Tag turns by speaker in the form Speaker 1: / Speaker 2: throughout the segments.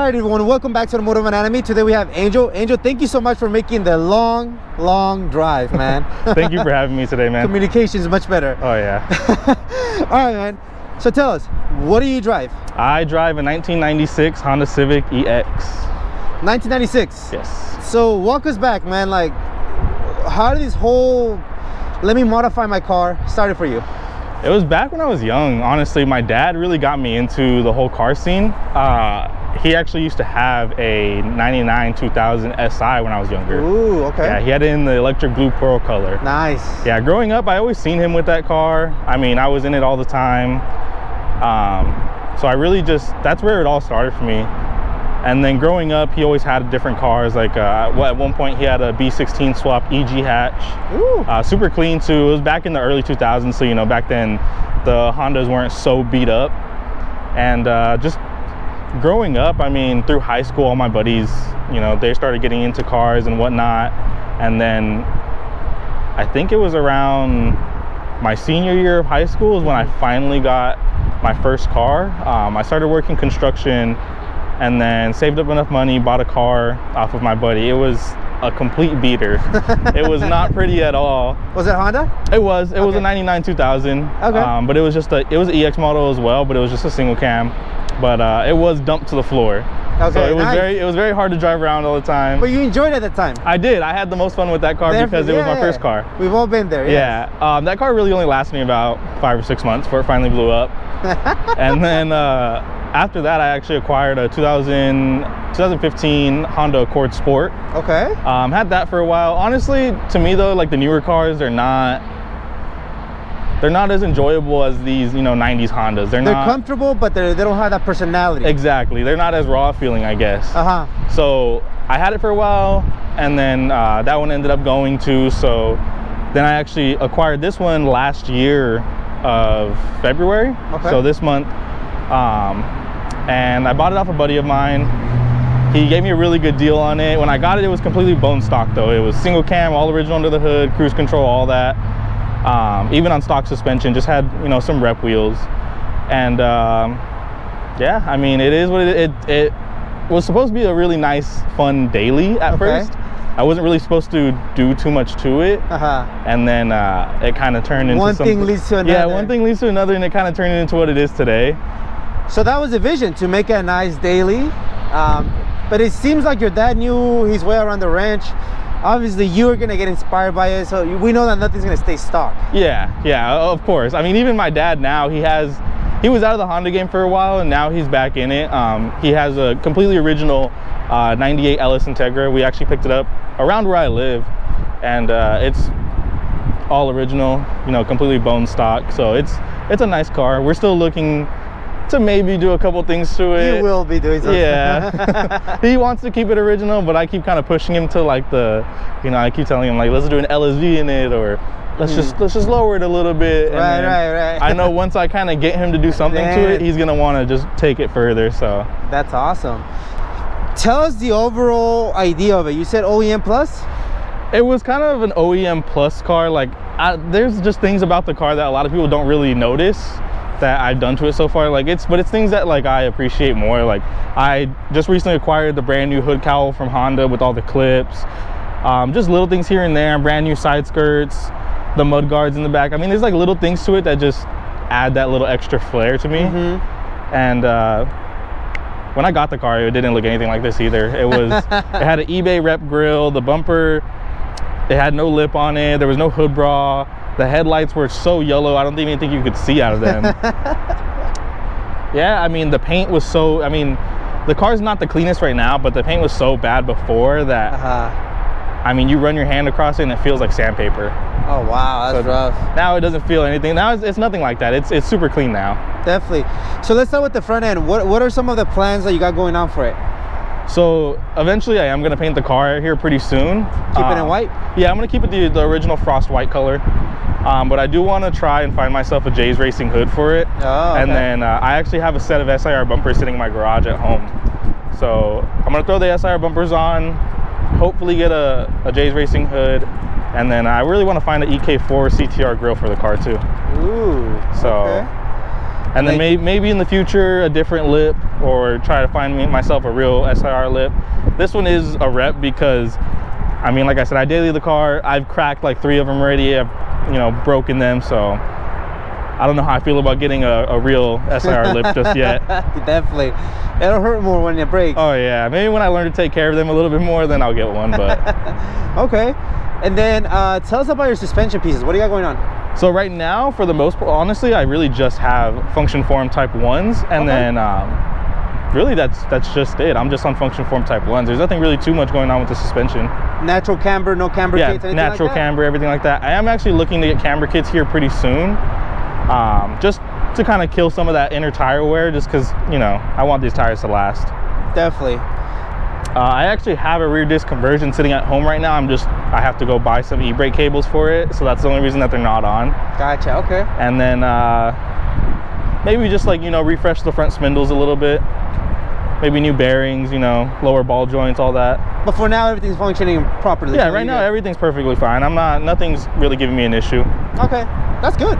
Speaker 1: right, everyone, welcome back to the Motor Anatomy. Today we have Angel. Angel, thank you so much for making the long drive, man.
Speaker 2: Thank you for having me today, man.
Speaker 1: Communication is much better.
Speaker 2: Oh, yeah.
Speaker 1: All right, man. So tell us, what do you drive?
Speaker 2: I drive a 1996 Honda Civic EX.
Speaker 1: 1996?
Speaker 2: Yes.
Speaker 1: So walk us back, man. Like, how did this whole let me modify my car started for you?
Speaker 2: It was back when I was young. Honestly, my dad really got me into the whole car scene. He actually used to have a 99 2000 SI when I was younger.
Speaker 1: Ooh, okay.
Speaker 2: Yeah, he had it in the electric blue pearl color.
Speaker 1: Nice.
Speaker 2: Yeah, growing up, I always seen him with that car. I mean, I was in it all the time. So I really just, that's where it all started for me. And then growing up, he always had different cars. Like at one point, he had a B16 swap EG hatch.
Speaker 1: Ooh.
Speaker 2: Super clean too. It was back in the early 2000s, so you know, back then the Hondas weren't so beat up. And just growing up, I mean, through high school, all my buddies, you know, they started getting into cars and whatnot. And then I think it was around my senior year of high school is when I finally got my first car. I started working construction and then saved up enough money, bought a car off of my buddy. It was a complete beater. It was not pretty at all. Was
Speaker 1: it Honda?
Speaker 2: It was a 99 2000.
Speaker 1: Okay.
Speaker 2: But it was just it was an EX model as well, but it was just a single cam. But it was dumped to the floor.
Speaker 1: Okay,
Speaker 2: so it was
Speaker 1: nice.
Speaker 2: it was very hard to drive around all the time.
Speaker 1: But you enjoyed it at the time.
Speaker 2: I did. I had the most fun with that car because it was my first car.
Speaker 1: We've all been there. Yes.
Speaker 2: Yeah. That car really only lasted me about 5 or 6 months before it finally blew up. And then after that, I actually acquired a 2015 Honda Accord Sport.
Speaker 1: Okay.
Speaker 2: Had that for a while. Honestly, to me though, like the newer cars, they're not as enjoyable as these, you know, 90s Hondas. They're not
Speaker 1: comfortable, but they don't have that personality.
Speaker 2: Exactly. They're not as raw feeling, I guess. So I had it for a while, and then that one ended up going too. So then I actually acquired this one last year of February.
Speaker 1: Okay.
Speaker 2: So this month. And I bought it off a buddy of mine. He gave me a really good deal on it. When I got it, it was completely bone stock though. It was single cam, all original under the hood, cruise control, all that. Even on stock suspension, just had, you know, some rep wheels. And yeah, I mean, it is what it was supposed to be a really nice, fun daily at first. I wasn't really supposed to do too much to it. And then it kind of turned into
Speaker 1: one thing leads to another.
Speaker 2: Yeah, one thing leads to another, and it kind of turned into what it is today.
Speaker 1: So that was the vision, to make a nice daily. But it seems like your dad knew his way around the ranch. Obviously, you were gonna get inspired by it, so we know that nothing's gonna stay stock. Yeah,
Speaker 2: of course. I mean, even my dad now, he was out of the Honda game for a while, and now he's back in it. He has a completely original 98 LS Integra. We actually picked it up around where I live, and it's all original, you know, completely bone stock. So it's a nice car. We're still looking to maybe do a couple things to it.
Speaker 1: You will be doing something.
Speaker 2: Yeah. He wants to keep it original, but I keep kind of pushing him to like you know, I keep telling him like, let's do an LSV in it, or let's just lower it a little bit.
Speaker 1: Right.
Speaker 2: I know once I kind of get him to do something to it, he's gonna want to just take it further. So
Speaker 1: that's awesome. Tell us the overall idea of it. You said OEM plus?
Speaker 2: It was kind of an OEM plus car. Like there's just things about the car that a lot of people don't really notice that I've done to it so far. Like it's things that like I appreciate more. Like I just recently acquired the brand new hood cowl from Honda with all the clips. Just little things here and there, brand new side skirts, the mud guards in the back. I mean, there's like little things to it that just add that little extra flair to me. And when I got the car, it didn't look anything like this either. It had an eBay rep grill, the bumper, it had no lip on it, there was no hood bra. The headlights were so yellow, I don't even think you could see out of them. Yeah, I mean, the paint was so, I mean, the car's not the cleanest right now, but the paint was so bad before that, I mean, you run your hand across it and it feels like sandpaper.
Speaker 1: Oh, wow, that's rough.
Speaker 2: Now it doesn't feel anything. Now it's nothing like that. It's super clean now.
Speaker 1: Definitely. So let's start with the front end. What are some of the plans that you got going on for it?
Speaker 2: So eventually I am going to paint the car here pretty soon.
Speaker 1: Keep it in white?
Speaker 2: Yeah, I'm going to keep it the original frost white color. But I do want to try and find myself a J's Racing hood for it.
Speaker 1: Oh, okay.
Speaker 2: And then I actually have a set of SIR bumpers sitting in my garage at home. So I'm going to throw the SIR bumpers on, hopefully get a J's Racing hood. And then I really want to find an EK4 CTR grill for the car too.
Speaker 1: Ooh,
Speaker 2: so
Speaker 1: okay.
Speaker 2: And then maybe in the future a different lip, or try to find myself a real SIR lip. This one is a rep because, I mean, like I said, I daily the car. I've cracked like 3 of them already. I've, you know, broken them. So I don't know how I feel about getting a real SIR lip just yet.
Speaker 1: Definitely. It'll hurt more when it breaks.
Speaker 2: Oh yeah, maybe when I learn to take care of them a little bit more, then I'll get one, but.
Speaker 1: Okay. And then tell us about your suspension pieces. What do you got going on?
Speaker 2: So right now, for the most part, honestly, I really just have function form type 1s, and then really that's just it. I'm just on function form type 1s. There's nothing really too much going on with the suspension.
Speaker 1: Natural camber, no camber kits, anything
Speaker 2: natural
Speaker 1: like that?
Speaker 2: camber, everything like that. I am actually looking to get camber kits here pretty soon, just to kind of kill some of that inner tire wear, just because, you know, I want these tires to last.
Speaker 1: Definitely.
Speaker 2: I actually have a rear disc conversion sitting at home right now. I have to go buy some e-brake cables for it, so that's the only reason that they're not on.
Speaker 1: Gotcha. Okay.
Speaker 2: And then maybe just, like, you know, refresh the front spindles a little bit, maybe new bearings, you know, lower ball joints, all that.
Speaker 1: But for now, everything's functioning properly.
Speaker 2: Yeah, right now everything's perfectly fine. Nothing's really giving me an issue.
Speaker 1: Okay, that's good.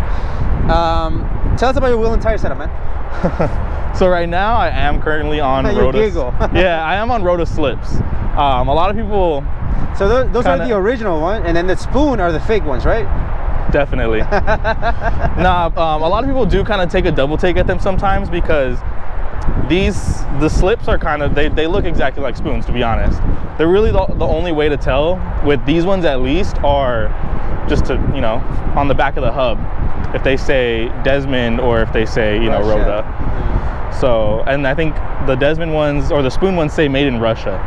Speaker 1: Tell us about your wheel and tire setup, man.
Speaker 2: So right now I am currently on
Speaker 1: giggle.
Speaker 2: Yeah, I am on Rota slips. A lot of people.
Speaker 1: So those are the original one, and then the spoon are the fake ones, right?
Speaker 2: Definitely. Nah, a lot of people do kind of take a double take at them sometimes, because the slips are kind of, they look exactly like spoons, to be honest. They're really the only way to tell with these ones, at least, are just to, you know, on the back of the hub, if they say Desmond or if they say, you know, Rota. So, and I think the Desmond ones or the spoon ones say made in Russia.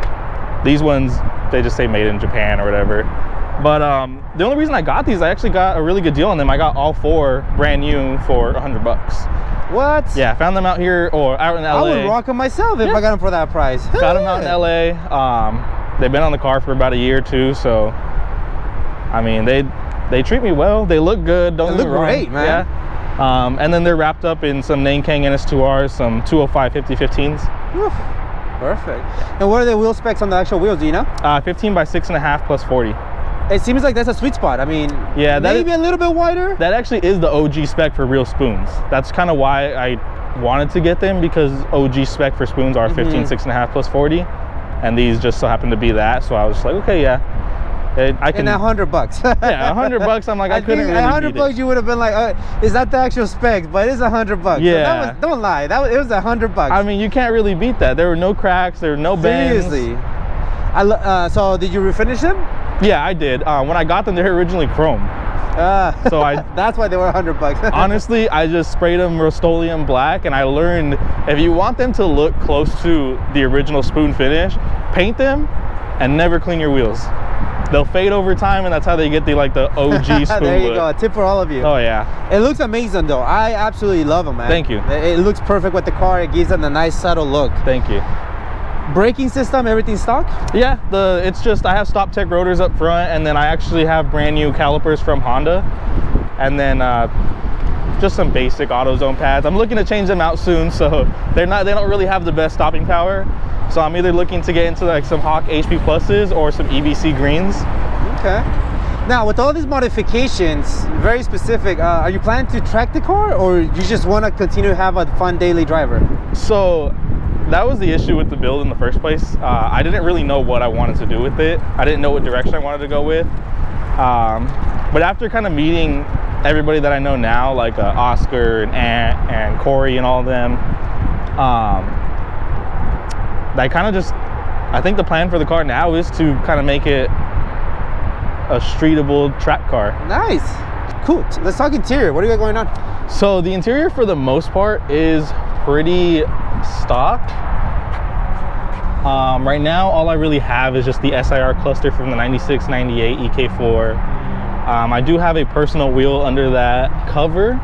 Speaker 2: These ones, they just say made in Japan or whatever. But the only reason I got these, I actually got a really good deal on them. I got all 4 brand new for $100.
Speaker 1: What?
Speaker 2: Yeah, I found them out here, or out in LA.
Speaker 1: I would rock them myself if I got them for that price.
Speaker 2: Got them out in LA. They've been on the car for about a year or 2, so I mean, they treat me well. They look good. Don't get me wrong.
Speaker 1: Great, man.
Speaker 2: Yeah. And then they're wrapped up in some Nankang NS2Rs, some 205 5015s.
Speaker 1: Perfect. And what are the wheel specs on the actual wheels, do you know?
Speaker 2: 15 by 6.5 plus 40.
Speaker 1: It seems like that's a sweet spot. I mean,
Speaker 2: yeah,
Speaker 1: maybe a little bit wider.
Speaker 2: That actually is the OG spec for real spoons. That's kind of why I wanted to get them, because OG spec for spoons are 15 6.5 plus 40, and these just so happen to be that. So I was like, okay, yeah. I can.
Speaker 1: And $100.
Speaker 2: Yeah, $100. I'm like, I couldn't really
Speaker 1: $100
Speaker 2: beat it.
Speaker 1: You would have been like, is that the actual specs? But it's $100.
Speaker 2: Yeah.
Speaker 1: So don't lie. It was $100.
Speaker 2: I mean, you can't really beat that. There were no cracks. There were no bends.
Speaker 1: Seriously. So did you refinish them?
Speaker 2: Yeah, I did. When I got them, they were originally chrome. So
Speaker 1: that's why they were $100.
Speaker 2: Honestly, I just sprayed them Rust-Oleum black, and I learned if you want them to look close to the original spoon finish, paint them and never clean your wheels. They'll fade over time, and that's how they get the OG spoon
Speaker 1: There you
Speaker 2: look.
Speaker 1: go, a tip for all of you.
Speaker 2: Oh yeah.
Speaker 1: It looks amazing though. I absolutely love them, man.
Speaker 2: Thank you.
Speaker 1: It looks perfect with the car. It gives them a nice subtle look.
Speaker 2: Thank you.
Speaker 1: Braking system, everything stock?
Speaker 2: Yeah, it's just I have Stop Tech rotors up front, and then I actually have brand new calipers from Honda, and then just some basic AutoZone pads. I'm looking to change them out soon, so they don't really have the best stopping power. So I'm either looking to get into like some Hawk HP Pluses or some EBC greens.
Speaker 1: Okay. Now with all these modifications, very specific, are you planning to track the car, or you just want to continue to have a fun daily driver?
Speaker 2: So that was the issue with the build in the first place. I didn't really know what I wanted to do with it. I didn't know what direction I wanted to go with. But after kind of meeting everybody that I know now, like Oscar and Ant and Corey and all of them, I think the plan for the car now is to kind of make it a streetable track car.
Speaker 1: Nice. Cool. Let's talk interior. What do you got going on?
Speaker 2: So the interior for the most part is pretty stock. Right now all I really have is just the SIR cluster from the 96-98 EK4. I do have a personal wheel under that cover.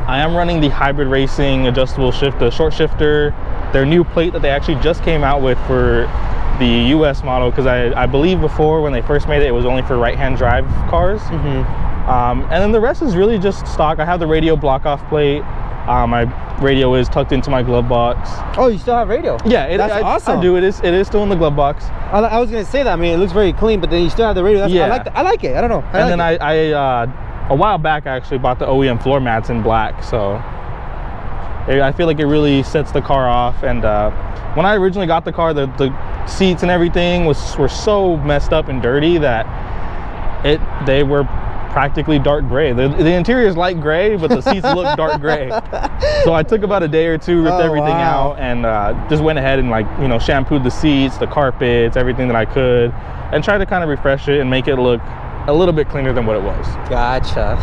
Speaker 2: I am running the Hybrid Racing adjustable shift, the short shifter, their new plate that they actually just came out with for the US model, because I believe before when they first made it, it was only for right-hand drive cars. And then the rest is really just stock. I have the radio block-off plate. My radio is tucked into my glove box.
Speaker 1: Oh, you still have radio?
Speaker 2: Yeah,
Speaker 1: that's awesome.
Speaker 2: I do. It is still in the glove box.
Speaker 1: I was gonna say that. I mean, it looks very clean, but then you still have the radio.
Speaker 2: Yeah.
Speaker 1: I like it. I don't know.
Speaker 2: I a while back I actually bought the OEM floor mats in black, so I feel like it really sets the car off. And when I originally got the car, the seats and everything were so messed up and dirty that they were practically dark gray. The interior is light gray, but the seats look dark gray. So I took about a day or two, ripped everything out, and just went ahead and, like, you know, shampooed the seats, the carpets, everything that I could, and tried to kind of refresh it and make it look a little bit cleaner than what it was.
Speaker 1: Gotcha.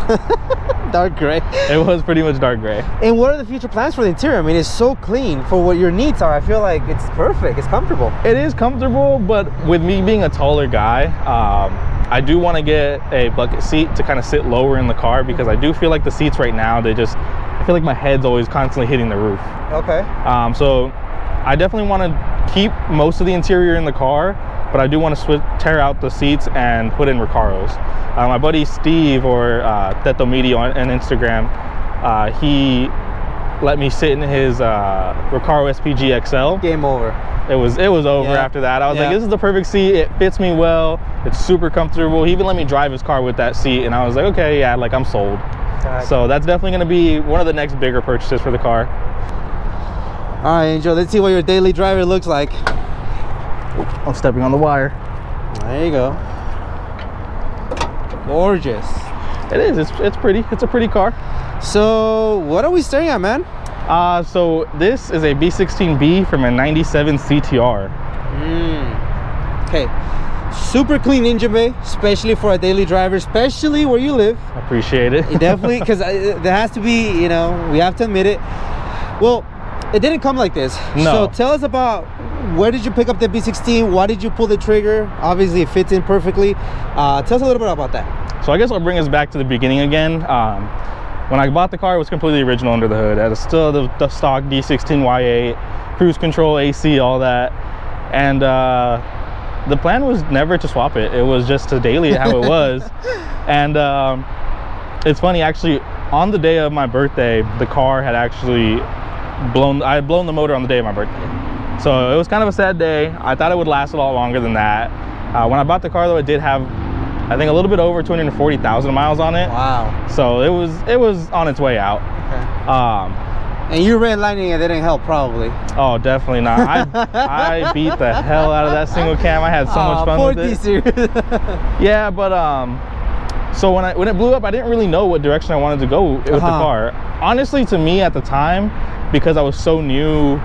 Speaker 1: Dark gray.
Speaker 2: It was pretty much dark gray.
Speaker 1: And what are the future plans for the interior? I mean, it's so clean for what your needs are. I feel like it's perfect. It's comfortable. It
Speaker 2: is comfortable, but with me being a taller guy, I do want to get a bucket seat to kind of sit lower in the car, because I do feel like the seats right now, I feel like my head's always constantly hitting the roof.
Speaker 1: Okay.
Speaker 2: So I definitely want to keep most of the interior in the car, but I do want to tear out the seats and put in Recaros. My buddy Steve, or Teto Media on Instagram, he let me sit in his Recaro SPG XL.
Speaker 1: Game over.
Speaker 2: It was over after that. I was like, this is the perfect seat. It fits me well. It's super comfortable. He even let me drive his car with that seat, and I was like, okay, yeah, like, I'm sold. Gotcha. So that's definitely going to be one of the next bigger purchases for the car.
Speaker 1: All right, Angel, let's see what your daily driver looks like.
Speaker 2: I'm stepping on the wire.
Speaker 1: There you go. Gorgeous.
Speaker 2: It is. It's pretty. It's a pretty car.
Speaker 1: So what are we staring at, man?
Speaker 2: So this is a B16B from a 97 CTR.
Speaker 1: Okay. Super clean engine bay, especially for a daily driver, especially where you live.
Speaker 2: Appreciate it.
Speaker 1: Definitely, because there has to be, you know, we have to admit it. Well, it didn't come like this.
Speaker 2: No.
Speaker 1: So tell us about, where did you pick up the B16? Why did you pull the trigger? Obviously, it fits in perfectly. Tell us a little bit about that.
Speaker 2: So I guess I'll bring us back to the beginning again. When I bought the car, it was completely original under the hood. It was still the stock D16 Y8, cruise control, AC, all that. And the plan was never to swap it. It was just to daily it how it was. And it's funny, actually, on the day of my birthday, the car had actually I had blown the motor on the day of my birthday. So it was kind of a sad day. I thought it would last a lot longer than that. When I bought the car, though, it did have, I think, a little bit over 240,000 miles on it.
Speaker 1: Wow.
Speaker 2: So it was on its way out.
Speaker 1: Okay. And you ran Lightning, and it didn't help, probably.
Speaker 2: Oh, definitely not. I beat the hell out of that single cam. I had so much fun with it. Yeah, but so when it blew up, I didn't really know what direction I wanted to go with the car. Honestly, to me at the time, because I was so new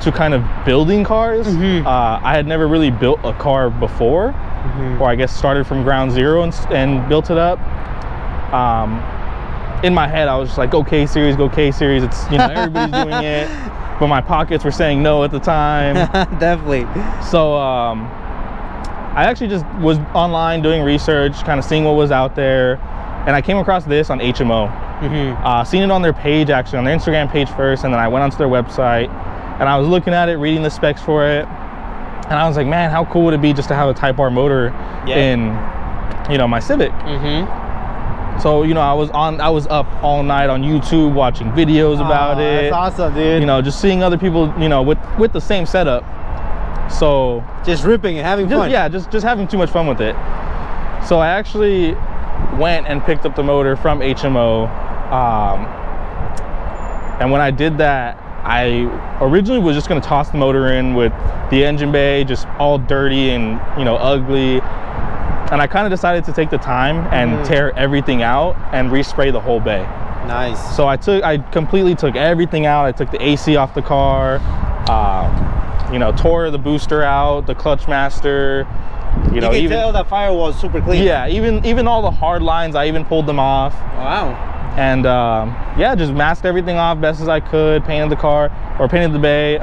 Speaker 2: to kind of building cars, I had never really built a car before, or I guess started from ground zero and built it up. In my head, I was just like, go K series, go K series. It's, you know, everybody's doing it, but my pockets were saying no at the time.
Speaker 1: Definitely.
Speaker 2: So I actually just was online doing research, kind of seeing what was out there, and I came across this on HMO. Seen it on their page, actually, on their Instagram page first, and then I went onto their website, and I was looking at it, reading the specs for it, and I was like, man, how cool would it be just to have a Type R motor in, you know, my Civic. So, you know, I was up all night on YouTube watching videos about it.
Speaker 1: That's awesome, dude.
Speaker 2: You know, just seeing other people, you know, with the same setup. So
Speaker 1: just ripping and having fun.
Speaker 2: Yeah, just having too much fun with it. So I actually went and picked up the motor from HMO. And when I did that, I originally was just going to toss the motor in with the engine bay just all dirty and, you know, ugly. And I kind of decided to take the time and tear everything out and respray the whole bay.
Speaker 1: Nice.
Speaker 2: So I completely took everything out. I took the AC off the car, you know, tore the booster out, the clutch master. You know,
Speaker 1: can tell that firewall was super clean.
Speaker 2: Yeah, even all the hard lines, I even pulled them off.
Speaker 1: Wow.
Speaker 2: And yeah, just masked everything off best as I could, painted the car, or painted the bay.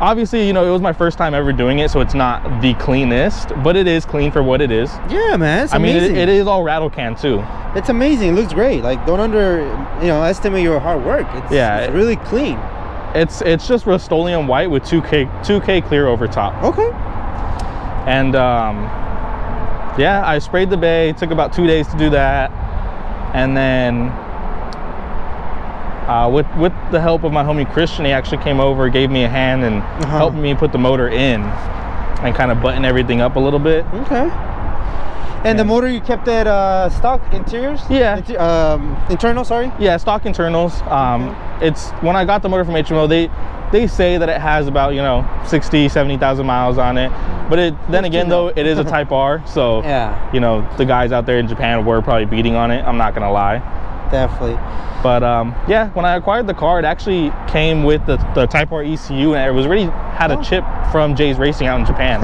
Speaker 2: Obviously, you know, it was my first time ever doing it, so it's not the cleanest, but it is clean for what it is.
Speaker 1: Yeah, man, it's amazing.
Speaker 2: I mean, it is all rattle can too.
Speaker 1: It's amazing. It looks great. Like, don't estimate your hard work. It's really clean.
Speaker 2: It's just Rust-Oleum white with 2K clear over top.
Speaker 1: Okay.
Speaker 2: And yeah, I sprayed the bay. It took about 2 days to do that, and then with the help of my homie Christian, he actually came over, gave me a hand, and helped me put the motor in and kind of button everything up a little bit.
Speaker 1: Okay. And the motor, you kept it stock interiors?
Speaker 2: Yeah.
Speaker 1: Internal, sorry?
Speaker 2: Yeah, stock internals. It's when I got the motor from HMO, they say that it has about, you know, 70,000 miles on it. But then again, though, it is a Type R. So,
Speaker 1: yeah,
Speaker 2: you know, the guys out there in Japan were probably beating on it. I'm not going to lie.
Speaker 1: Definitely.
Speaker 2: But yeah, when I acquired the car, it actually came with the Type R ECU, and it was already had a chip from Jay's Racing out in Japan.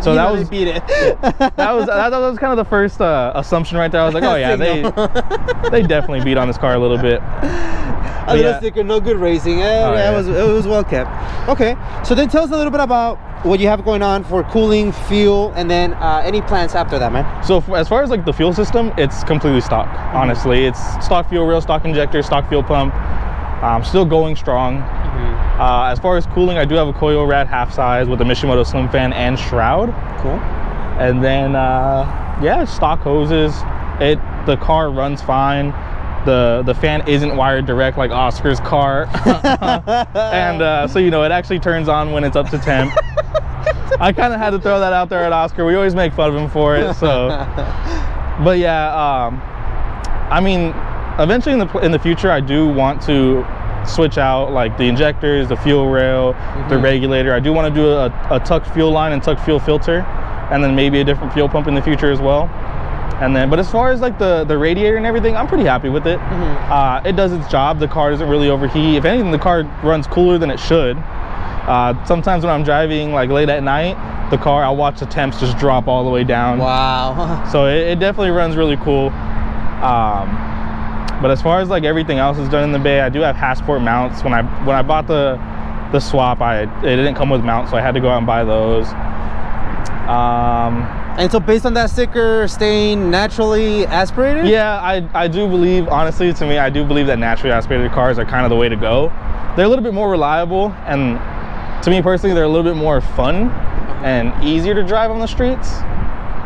Speaker 2: So that was
Speaker 1: beat it.
Speaker 2: that was kind of the first assumption right there. I was like, oh yeah, they definitely beat on this car a little bit.
Speaker 1: A little sticker, no good racing. Yeah. It was well kept. Okay, so then tell us a little bit about what you have going on for cooling, fuel, and then any plans after that, man.
Speaker 2: So as far as like the fuel system, it's completely stock. Honestly, it's stock fuel rail, stock injector, stock fuel pump. Still going strong. As far as cooling, I do have a Koyo Rad half size with a Mishimoto Slim Fan and shroud.
Speaker 1: Cool.
Speaker 2: And then yeah, stock hoses. The car runs fine. The fan isn't wired direct like Oscar's car. And so, you know, it actually turns on when it's up to temp. I kind of had to throw that out there at Oscar. We always make fun of him for it. So, but yeah, I mean, eventually in the future, I do want to switch out like the injectors, the fuel rail, the regulator. I do want to do a tucked fuel line and tucked fuel filter, and then maybe a different fuel pump in the future as well. And then, but as far as like the radiator and everything, I'm pretty happy with it. It does its job. The car doesn't really overheat. If anything, the car runs cooler than it should. Sometimes when I'm driving like late at night, the car, I'll watch the temps just drop all the way down.
Speaker 1: Wow.
Speaker 2: So it definitely runs really cool. But as far as like everything else is done in the bay, I do have Hasport mounts. When I bought the swap, it didn't come with mounts, so I had to go out and buy those.
Speaker 1: And so based on that sticker staying naturally aspirated?
Speaker 2: Yeah, I do believe, honestly, to me, I do believe that naturally aspirated cars are kind of the way to go. They're a little bit more reliable, and to me personally, they're a little bit more fun and easier to drive on the streets.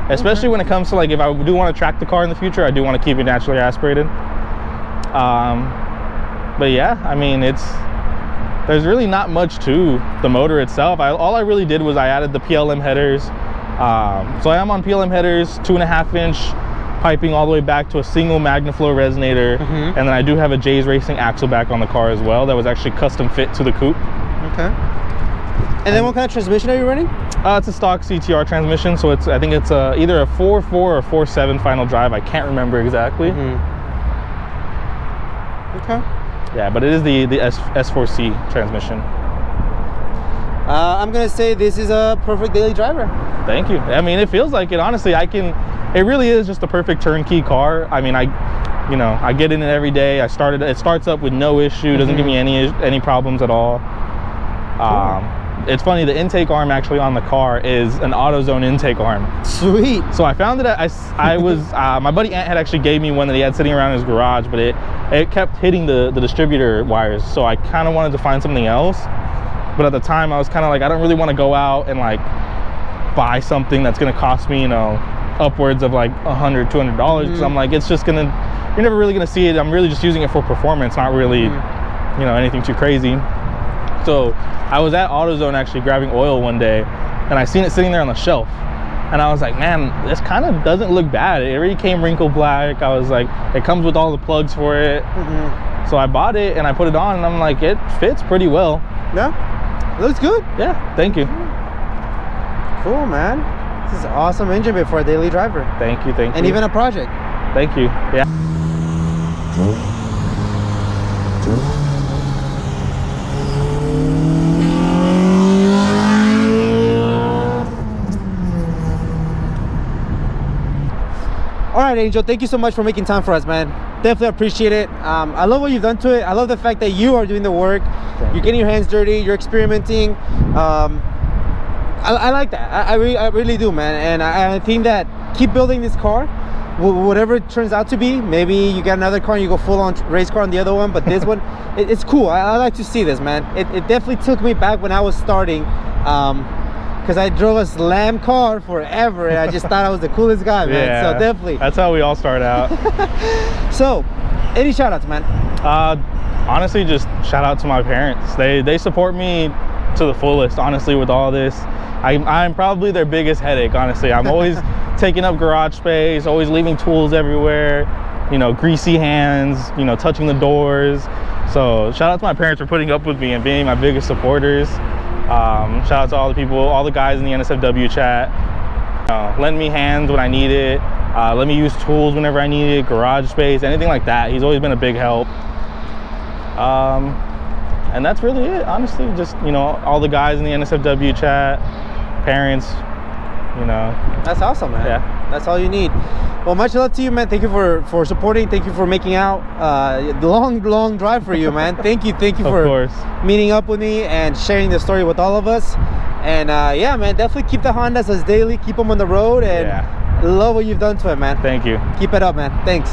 Speaker 2: Especially when it comes to like, if I do want to track the car in the future, I do want to keep it naturally aspirated. But yeah, I mean, there's really not much to the motor itself. All I really did was I added the PLM headers. So I am on PLM headers, 2.5-inch piping all the way back to a single MagnaFlow resonator. And then I do have a Jay's Racing axle back on the car as well that was actually custom fit to the coupe.
Speaker 1: Okay. And then what kind of transmission are you running?
Speaker 2: It's a stock CTR transmission, so I think it's either a 4.4 or 4.7 final drive. I can't remember exactly.
Speaker 1: Okay.
Speaker 2: Yeah, but it is the S4C transmission.
Speaker 1: I'm gonna say this is a perfect daily driver.
Speaker 2: Thank you. I mean, it feels like it. Honestly, it really is just a perfect turnkey car. I mean, I get in it every day. It starts up with no issue. Doesn't give me any problems at all. It's funny, the intake arm actually on the car is an AutoZone intake arm.
Speaker 1: Sweet.
Speaker 2: So I found it my buddy Ant had actually gave me one that he had sitting around in his garage, but it kept hitting the distributor wires. So I kind of wanted to find something else. But at the time I was kind of like, I don't really want to go out and like buy something that's going to cost me, you know, upwards of like $100, $200, because I'm like, it's just you're never really going to see it. I'm really just using it for performance, not really, you know, anything too crazy. So I was at AutoZone actually grabbing oil one day, and I seen it sitting there on the shelf, and I was like, man, this kind of doesn't look bad. It already came wrinkle black. I was like, it comes with all the plugs for it. So I bought it and I put it on, and I'm like, it fits pretty well.
Speaker 1: Yeah, it looks good.
Speaker 2: Yeah, thank you.
Speaker 1: Cool, man. This is an awesome engine bit for a daily driver.
Speaker 2: Thank you.
Speaker 1: And even a project.
Speaker 2: Thank you. Yeah.
Speaker 1: All right, Angel, thank you so much for making time for us, man. Definitely appreciate it. I love what you've done to it. I love the fact that you are doing the work. You're getting your hands dirty. You're experimenting. I like that. I really do, man. And I think that keep building this car, whatever it turns out to be. Maybe you get another car and you go full on race car on the other one, but this one, it's cool. I like to see this, man. It definitely took me back when I was starting. Because I drove a slam car forever, and I just thought I was the coolest guy, man.
Speaker 2: Yeah,
Speaker 1: so definitely.
Speaker 2: That's how we all start out.
Speaker 1: So, any shout outs, man?
Speaker 2: Honestly, just shout out to my parents. They support me to the fullest, honestly, with all this. I'm probably their biggest headache, honestly. I'm always taking up garage space, always leaving tools everywhere, you know, greasy hands, you know, touching the doors. So shout out to my parents for putting up with me and being my biggest supporters. Shout out to all the people, all the guys in the NSFW chat. Lend me hands when I need it. Let me use tools whenever I need it, garage space, anything like that. He's always been a big help. And that's really it, honestly. Just, you know, all the guys in the NSFW chat, parents, you know.
Speaker 1: That's awesome, man.
Speaker 2: Yeah.
Speaker 1: That's all you need. Well, much love to you, man. Thank you for supporting. Thank you for making out. Long drive for you, man. Thank you for meeting up with me and sharing the story with all of us. And yeah, man, definitely keep the Hondas as daily. Keep them on the road, and love what you've done to it, man.
Speaker 2: Thank you.
Speaker 1: Keep it up, man. Thanks.